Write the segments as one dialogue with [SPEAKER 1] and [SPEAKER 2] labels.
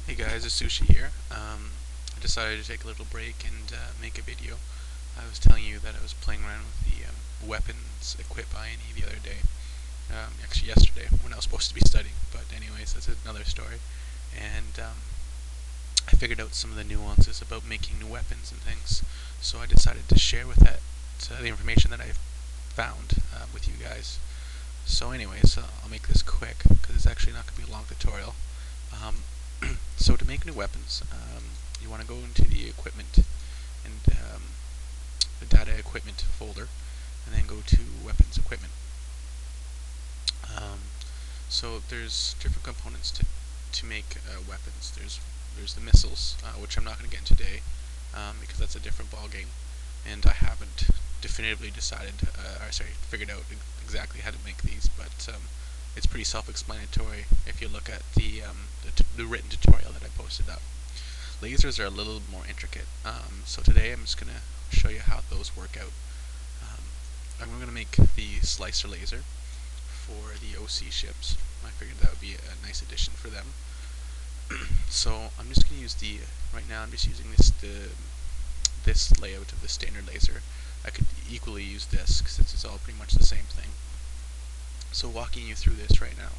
[SPEAKER 1] Hey guys, it's Sushi here. I decided to take a little break and make a video. I was telling you that I was playing around with the weapons equipped by INE the other day. Actually yesterday, when I was supposed to be studying. But anyways, that's another story. And I figured out some of the nuances about making new weapons and things. So I decided to share with that the information that I found with you guys. So anyways, I'll make this quick because it's actually not going to be a long tutorial. Um, so to make new weapons, you want to go into the equipment and the data equipment folder, and then go to weapons equipment. So there's different components to make weapons. There's the missiles, which I'm not going to get into today because that's a different ball game, and I haven't definitively figured out exactly how to make these, but it's pretty self-explanatory if you look at the written tutorial that I posted up. Lasers are a little more intricate, so today I'm just going to show you how those work out. I'm going to make the slicer laser for the OC ships. I figured that would be a nice addition for them. So I'm just going to use right now I'm just using this layout of the standard laser. I could equally use this since it's all pretty much the same thing. So walking you through this right now,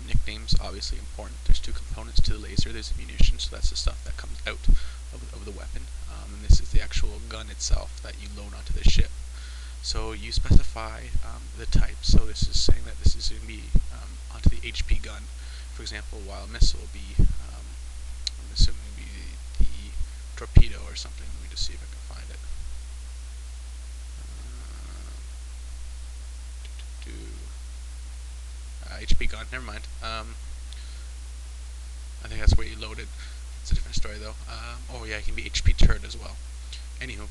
[SPEAKER 1] nicknames obviously important. There's two components to the laser. There's ammunition, so that's the stuff that comes out of the weapon, and this is the actual gun itself that you load onto the ship. So you specify the type. So this is saying that this is going to be onto the HP gun. For example, while a missile will be, I'm assuming it would be the torpedo or something. Let me just see if I can find it. HP gun, never mind. I think that's where you load it. It's a different story though. Oh yeah, it can be HP turret as well. Anywho,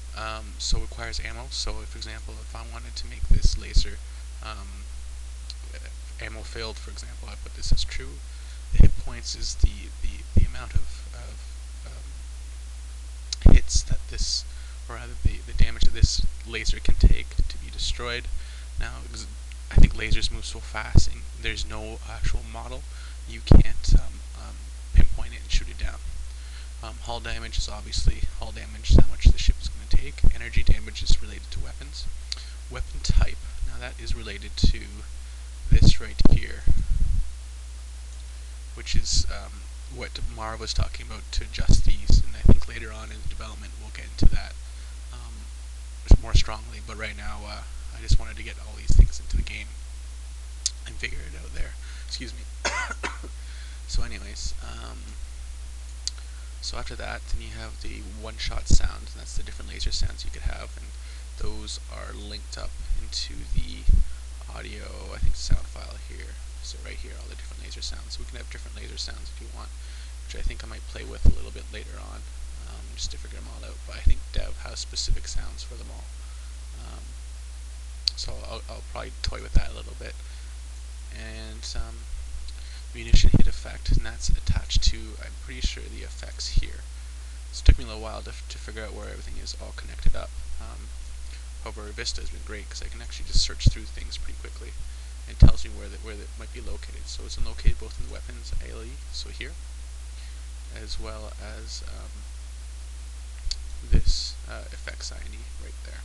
[SPEAKER 1] so it requires ammo. So for example, if I wanted to make this laser ammo filled, for example, I put this as true. The hit points is the amount of hits that this, or rather the damage that this laser can take to be destroyed. Now, I think lasers move so fast and there's no actual model, you can't pinpoint it and shoot it down. Hull damage is obviously hull damage, how much the ship is going to take. Energy damage is related to weapons. Weapon type, now that is related to this right here, which is what Mara was talking about to adjust these, and I think later on in the development we'll get into that more strongly, but right now I just wanted to get all these things into the game and figure it out there. Excuse me. So anyways, so after that, then you have the one-shot sound, and that's the different laser sounds you could have, and those are linked up into the audio, I think, sound file here. So right here, all the different laser sounds. So we can have different laser sounds if you want, which I think I might play with a little bit later on, just to figure them all out. But I think Dev has specific sounds for them all. So I'll probably toy with that a little bit. And munition hit effect, and that's attached to, I'm pretty sure, the effects here. So it took me a little while to figure out where everything is all connected up. However, Vista has been great because I can actually just search through things pretty quickly. And it tells me where it might be located. So it's located both in the weapons ALE, so here, as well as this effects INE right there.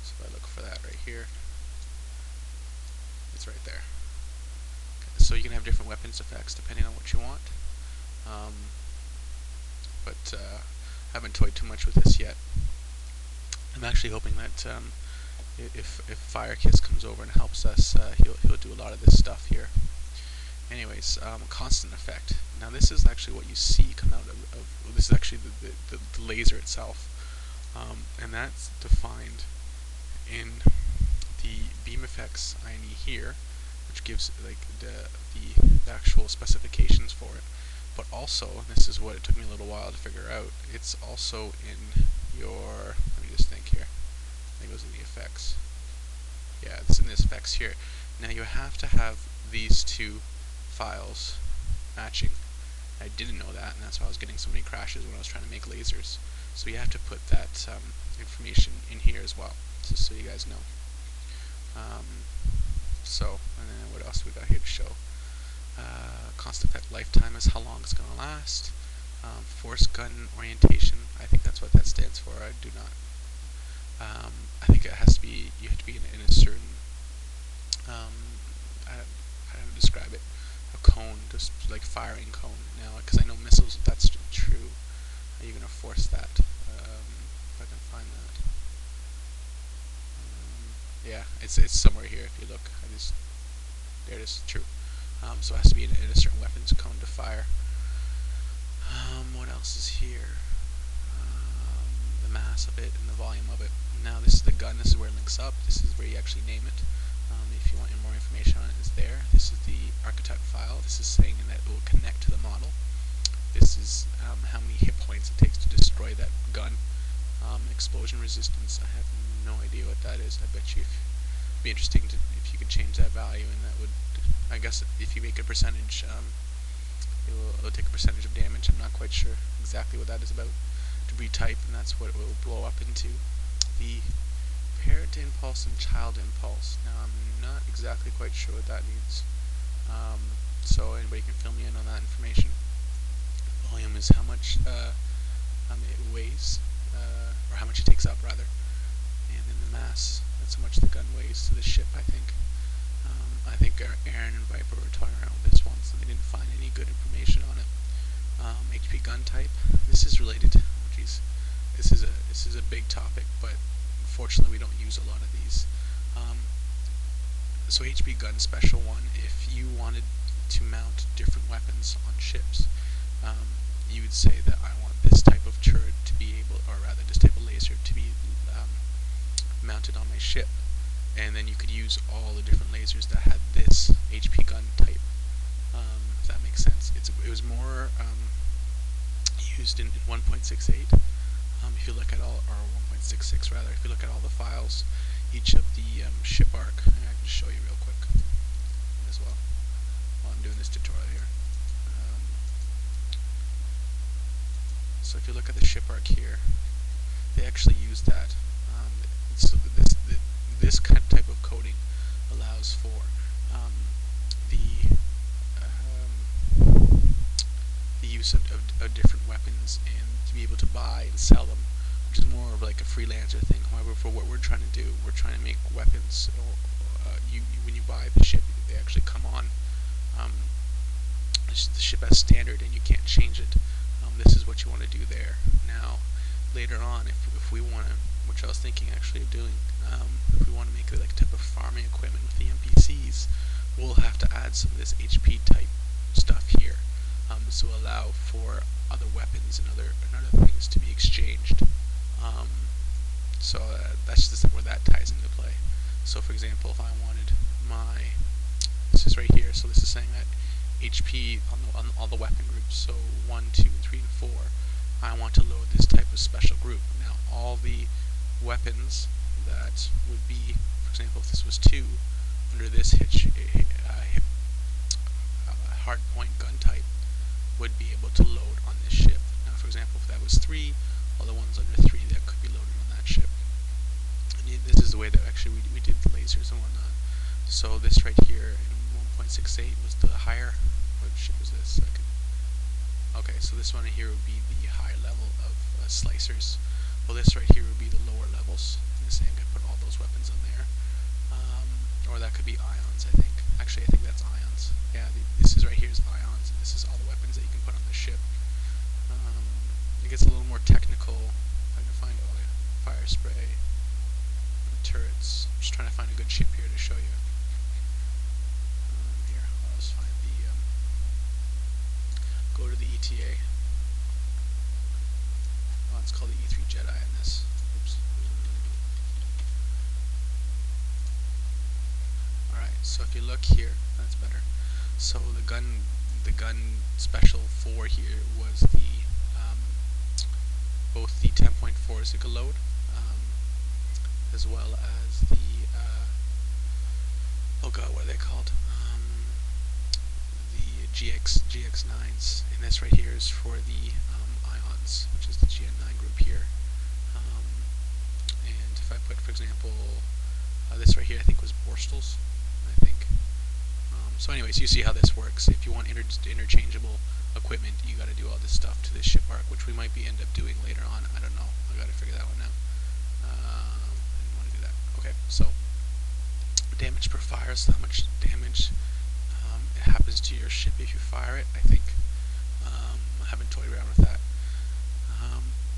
[SPEAKER 1] So if I look for that right here, it's right there. Okay, so you can have different weapons effects depending on what you want. But I haven't toyed too much with this yet. I'm actually hoping that if Firekiss comes over and helps us, he'll do a lot of this stuff here. Anyways, constant effect. Now this is actually what you see come out of this is actually the laser itself, and that's defined in the beam effects INE here, which gives like the actual specifications for it. But also, and this is what it took me a little while to figure out, it's also in your, let me just think here, I think it was in the effects. Yeah, it's in the effects here. Now you have to have these two files matching. I didn't know that, and that's why I was getting so many crashes when I was trying to make lasers. So you have to put that information in here as well, just so you guys know. And then what else we got here to show? Constant effect lifetime is how long it's going to last. Force gun orientation, I think that's what that stands for. I do not. I think it has to be, you have to be in a certain, I don't describe it, a cone, just like firing cone. Now, because I know missiles, that's true. How are you going to force that? If I can find that. Yeah, it's somewhere here. If you look, there it is. True. So it has to be in a certain weapons cone to fire. What else is here? The mass of it and the volume of it. Now this is the gun. This is where it links up. This is where you actually name it. If you want more information on it, it's there. This is the archetype file. This is saying that it will connect to the model. This is how many hit points it takes to destroy that gun. Explosion resistance. I have no idea what that is. I bet you it'd be interesting if you could change that value, and that would, I guess, if you make a percentage, it'll take a percentage of damage. I'm not quite sure exactly what that is about. Debris type, and that's what it will blow up into. The parent impulse and child impulse. Now I'm not exactly quite sure what that means. So anybody can fill me in on that information. Volume is how much it weighs, or how much it takes up rather. And then the mass, that's how much the gun weighs to the ship, I think. I think Aaron and Viper were talking around with this once, and they didn't find any good information on it. HP gun type. This is related. Oh, geez, this is a big topic, but fortunately we don't use a lot of these. So HP gun special one. If you wanted to mount different weapons on ships, you would say that I want this type of turret to be able, or rather this type of laser to be mounted on my ship. And then you could use all the different lasers that had this HP gun type, if that makes sense. It was more used in 1.68. If you look at all, or 1.66 rather, if you look at all the files, each of the ship arc, and I can show you real quick as well while I'm doing this tutorial here. So if you look at the ship arc here, they actually use that. So this kind of type of coding allows for the use of different weapons and to be able to buy and sell them, which is more of like a freelancer thing. However, for what we're trying to do, we're trying to make weapons. When you buy the ship, they actually come on the ship as standard, and you can't change it. This is what you want to do there. Now, later on, if we want to, which I was thinking actually of doing, if we want to make it like a type of farming equipment with the NPCs, we'll have to add some of this HP type stuff here, to allow for other weapons and other things to be exchanged. So that's just where that ties into play. So for example, if I wanted this is right here, so this is saying that HP on all the weapon groups, so 1, 2, 3, and 4, I want to load this type of special group. Now all the weapons that would be, for example, if this was 2, under this hard point gun type, would be able to load on this ship. Now for example, if that was 3, all the ones under 3 that could be loaded on that ship. And this is the way that actually we did the lasers and whatnot. So this right here in 1.68 was the higher. What ship was this? Okay, so this one here would be the higher level of slicers. Well, this right here would be the lower levels. And this thing I could put all those weapons on there, or that could be ions. I think. Actually, I think that's ions. Yeah, this is right here is ions, and this is all the weapons that you can put on the ship. It gets a little more technical. If I can find all the fire spray, the turrets. I'm just trying to find a good ship here to show you. Here, I'll just find the. Go to the ETA. Oh, it's called the E3 Jedi in this. Oops. Alright, so if you look here, that's better. So the gun special 4 here was the both the 10.4 Zika load, as well as the oh god, what are they called? The GX9s, and this right here is for the ions, which is the GN9 group here. And if I put, for example, this right here, I think was Borstals, I think. So anyways, you see how this works. If you want interchangeable equipment, you got to do all this stuff to this ship arc, which we might end up doing later on. I don't know. I got to figure that one out. I didn't want to do that. Okay, so damage per fire, so how much damage it happens to your ship if you fire it, I think. I haven't toyed around with that.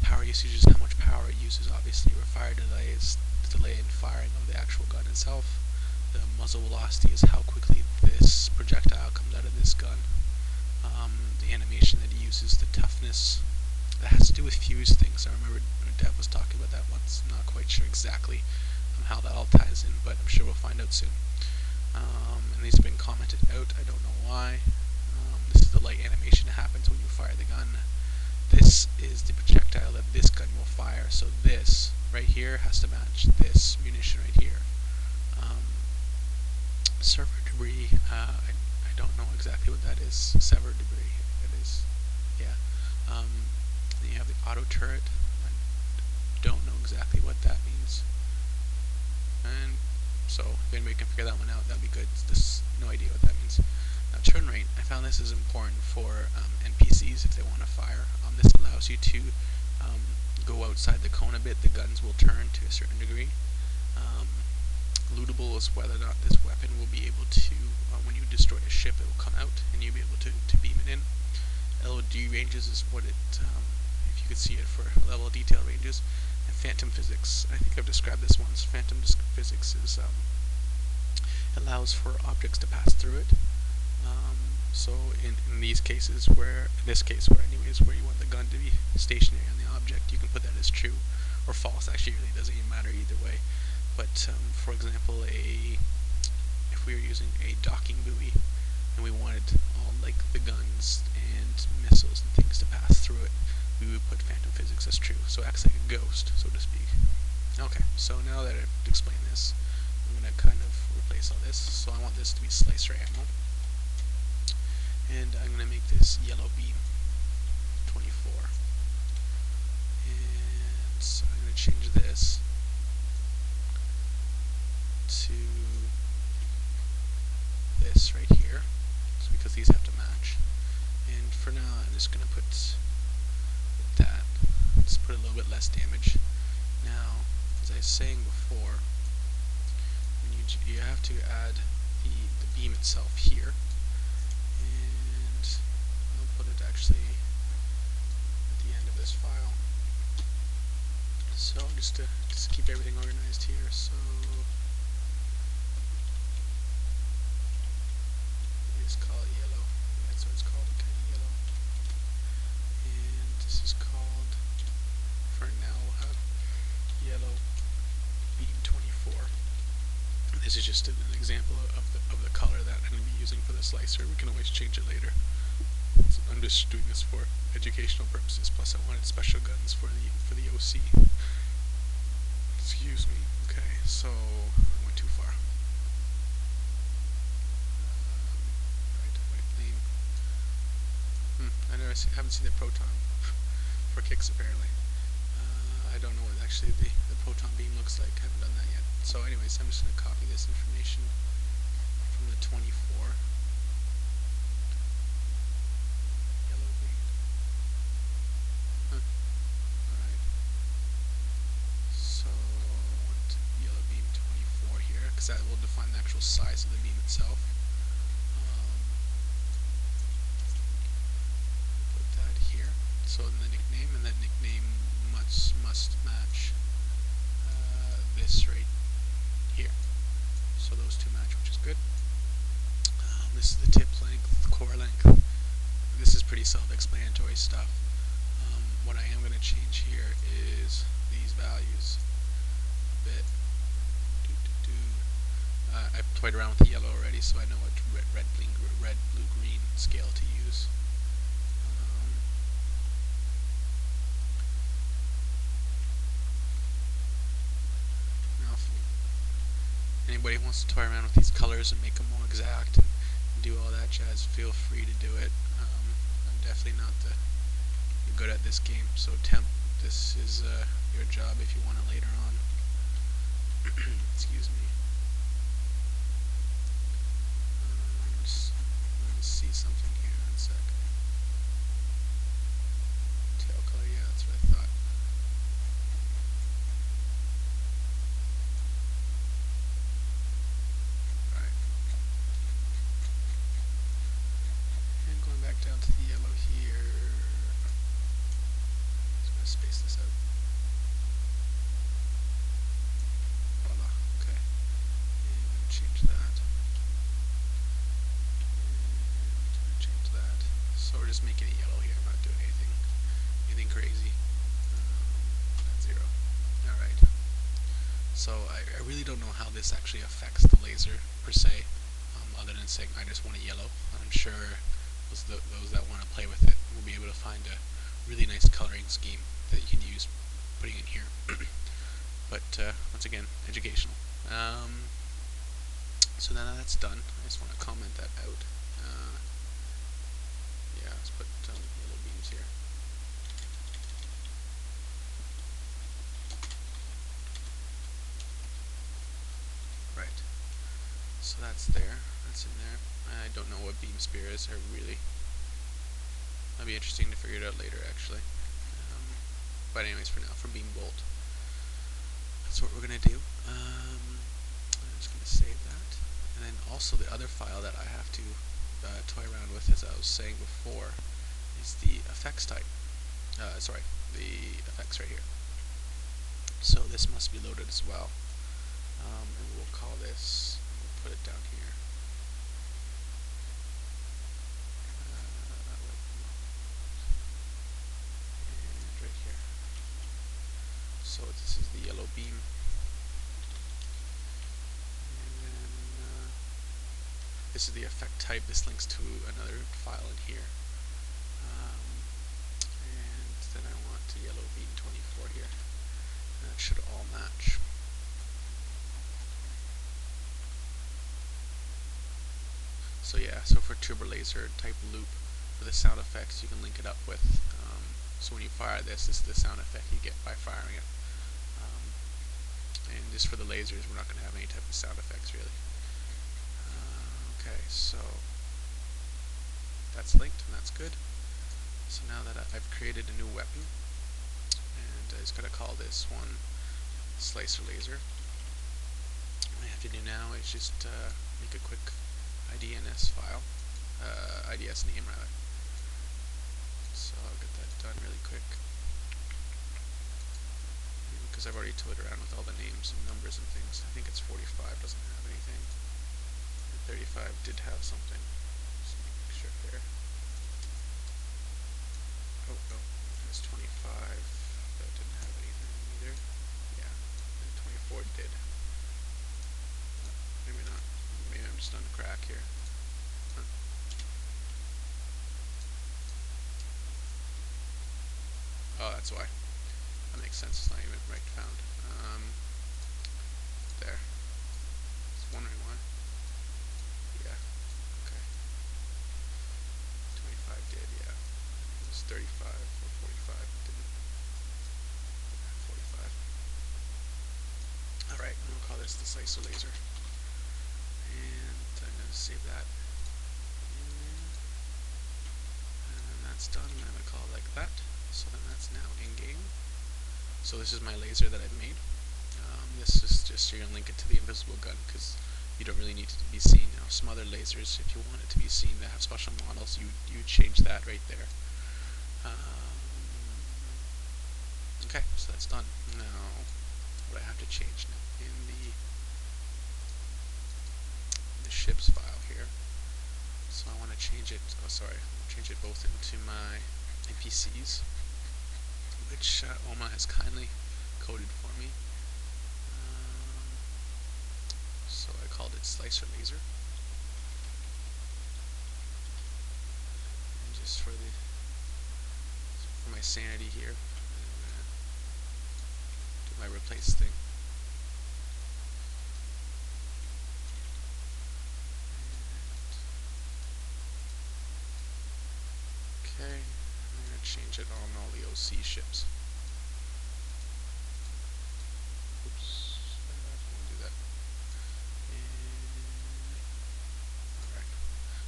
[SPEAKER 1] Power usage is how much power it uses, obviously, or fire delay is the delay in firing of the actual gun itself. The muzzle velocity is how quickly this projectile comes out of this gun. The animation that it uses, the toughness, that has to do with fuse things. I remember Dev was talking about that once. I'm not quite sure exactly how that all ties in, but I'm sure we'll find out soon. And these have been commented out. I don't know why. This is the light animation that happens when you fire the gun. This is the projectile that this gun will fire. So this right here has to match this munition right here. Server debris. I don't know exactly what that is. Sever debris. It is. Yeah. Then you have the auto turret. I don't know exactly what that means. And so if anybody can figure that one out, that'd be good. Just no idea what that means. Now turn rate. I found this is important for NPCs if they want to fire. This allows you to go outside the cone a bit. The guns will turn to a certain degree. Lootable is whether or not this weapon will be able to, when you destroy a ship, it will come out and you'll be able to beam it in. LOD ranges is what it, if you could see it for level of detail ranges. And phantom physics, I think I've described this once. Phantom physics is allows for objects to pass through it. So in these cases, in this case where you want the gun to be stationary on the object, you can put that as true or false. Actually, it really doesn't even matter either way. But for example, if we were using a docking buoy and we wanted all like the guns and missiles and things to pass through it, we would put phantom physics as true. So it acts like a ghost, so to speak. Okay, so now that I've explained this, I'm going to kind of replace all this. So I want this to be slicer ammo. And I'm going to make this yellow beam 24. And so I'm going to change this to this right here, so because these have to match. And for now, I'm just going to put that. Let's put a little bit less damage. Now, as I was saying before, when you have to add the beam itself here, and I'll put it actually at the end of this file. So just to keep everything organized here, so just call it yellow. That's what it's called, kind of yellow. And this is called, for now, we'll have yellow beam 24. This is just an example of the color that I'm going to be using for the slicer. We can always change it later. So I'm just doing this for educational purposes. Plus, I wanted special guns for the OC. Excuse me. Okay, so I went too far. I haven't seen the proton for kicks apparently. I don't know what actually the proton beam looks like. I haven't done that yet. So anyways, I'm just going to copy this information from the 24. Yellow beam. Alright. So I want yellow beam 24 here, because that will define the actual size of the beam itself. So in the nickname, and that nickname must match this right here. So those two match, which is good. This is the tip length, the core length. This is pretty self-explanatory stuff. What I am going to change here is these values a bit. I've toyed around with the yellow already, so I know what red, blue, green scale to use. Anybody wants to toy around with these colors and make them more exact and do all that jazz, feel free to do it. I'm definitely not good at this game, so this is your job if you want it later on. Excuse me. see something here. One sec. Tail color, yeah, that's what I thought. Alright. And going back down to the yellow here. Just gonna space this out. Voila, okay. And I'm gonna change that. And change that. So we're just making it yellow here. I'm not doing anything crazy. At 0. Alright. So I really don't know how this actually affects the laser per se, other than saying I just want it yellow. I'm sure those that want to play with it will be able to find a really nice coloring scheme that you can use putting in here. But once again, educational. So now that's done. I just want to comment that out. Yeah, let's put yellow beams here. Right. So that's there. That's in there. I don't know what beam spear is. That'd be interesting to figure it out later, actually. But anyways, for now, for beam bolt, that's what we're gonna do. I'm just gonna save that, and then also the other file that I have to toy around with, as I was saying before, is the effects type. Sorry, the effects right here. So this must be loaded as well, and we'll call this. We'll put it down here. And right here. So this is the yellow beam. And then this is the effect type. This links to another file in here. And then I want the yellow beam 24 here. And that should all match. So yeah, so for turbo laser type loop, for the sound effects you can link it up with. So when you fire this is the sound effect you get by firing it. And just for the lasers, we're not going to have any type of sound effects really. Okay, so that's linked and that's good. So now that I've created a new weapon, and I just got to call this one slicer laser. What I have to do now is just make a quick IDNS file, IDS name rather. So I'll get that done really quick, because I've already toyed around with all the names and numbers and things. I think it's 45 doesn't have anything, and 35 did have something. Just make sure here. Oh no, there's 25 that didn't have anything either. Yeah, and 24 did. Maybe not. Maybe I'm just on a crack here. Huh. Oh, that's why. That makes sense. It's not even right found. There. I was wondering why. Yeah. Okay. 25 did. Yeah. It was 35 or 45. Didn't. Yeah, 45. All right. We'll call this the slicer laser. And I'm going to save that in there. And then that's done. I'm going to call it like that. So then that's now in game. So this is my laser that I've made. This is just, you're going to link it to the invisible gun because you don't really need it to be seen. Now some other lasers, if you want it to be seen, that have special models, you change that right there. Okay, so that's done. Now what I have to change now in the ships file here. So I want to change it. Oh, sorry. Change it both into my NPCs, which Oma has kindly coded for me. So I called it slicer laser. And just for my sanity here, I'm gonna do my replace thing. Okay, I'm going to change it on all the OC ships. Oops, I don't want to do that. Alright,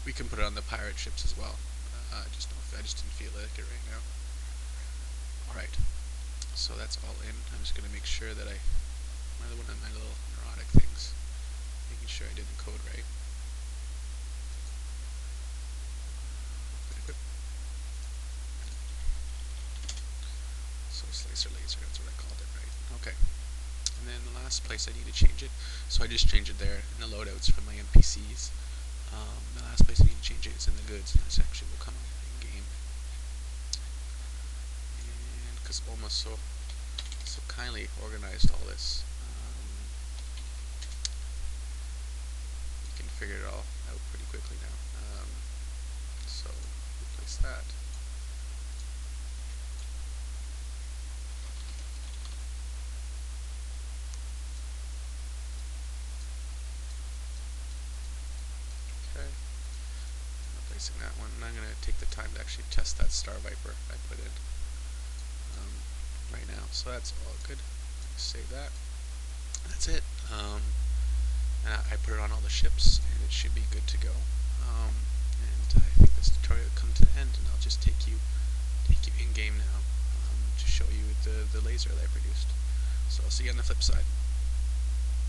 [SPEAKER 1] We can put it on the pirate ships as well. I just didn't feel like it right now. All right, so that's all in. I'm just gonna make sure that one of my little neurotic things, making sure I did the code right. So slicer laser, that's what I called it, right? Okay. And then the last place I need to change it, so I just changed it there in the loadouts for my NPCs. The last place I need to change it is in the goods, and this actually will come out in game. And because almost so kindly organized all this, you can figure it all out pretty quickly now. So replace that. Okay, replacing that one, and I'm going to take the time to actually test that Star Viper I put in right now. So that's all good. Save that. That's it. And I put it on all the ships, and it should be good to go. And I think this tutorial will come to an end, and I'll just take you in game now to show you the laser that I produced. So I'll see you on the flip side.